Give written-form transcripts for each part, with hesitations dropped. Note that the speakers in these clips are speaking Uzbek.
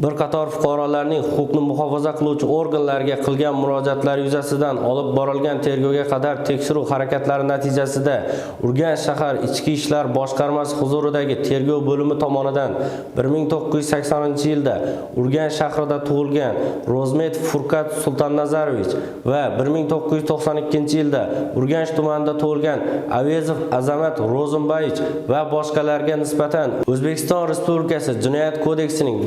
Bir qator fuqarolarning huquqni muhofaza qiluvchi organlarga qilgan murojaatlari yuzasidan olib borilgan tergovga qadar tekshiruv harakatlari natijasida Urganch shahar Ichki ishlar boshqarmasi huzuridagi tergov bo'limi tomonidan 1980-yilda Urganch shahrida tug'ilgan Rozmet Furkat Sultannazarovich va 1992-yilda Urganch tumanida tug'ilgan Avezov Azamat Ro'zimbayevich va boshqalarga nisbatan O'zbekiston Respublikasi Jinoyat kodeksining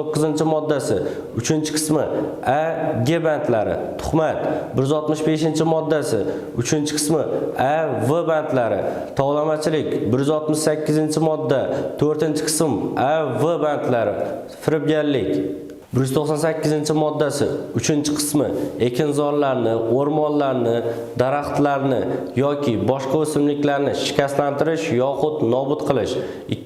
139-moddasi 3-qismi A, G bandlari, tuhmat, 165-moddasi 3-qismi A, V bandlari, tovlamachilik, 168-modda 4-qism A, V bandlari, firibgarlik, 198-moddasi 3-qismi ekinzorlarni, o'rmonlarni, daraxtlarni yoki boshqa o'simliklarni shikastlantirish yoxud nobud qilish,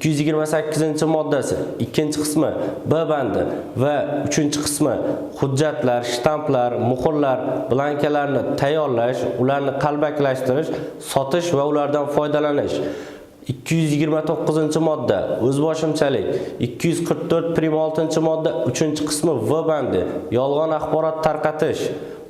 228-moddasi 2-qismi B bandi va 3-qismi hujjatlar, shtamplar, muhrlar, blankalarni tayyorlash, ularni qalbakilashtirish, sotish va ulardan foydalanish. 229-modda o'zboshimchalik, 244-6-modda 3-qismi V bandi yolg'on axborot tarqatish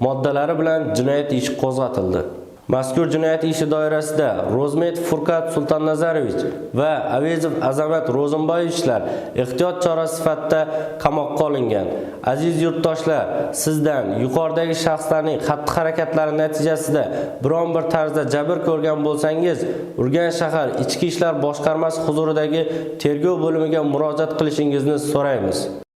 moddalari bilan jinoyat ishi qo'zg'atildi. Mazkur jinoyat ishi doirasida Rozmet Furkat Sultannazarovich va Avezov Azamat Ro'zimbayevichlar ehtiyot chorasi sifatida qamoqqa olingan. Aziz yurtdoshlar, sizdan yuqoridagi shaxslarning xatti-harakatlari natijasida biron bir tarzda jabr ko'rgan bo'lsangiz, Urganch shahar Ichki ishlar boshqarmasi huzuridagi tergov bo'limiga murojaat qilishingizni so'raymiz.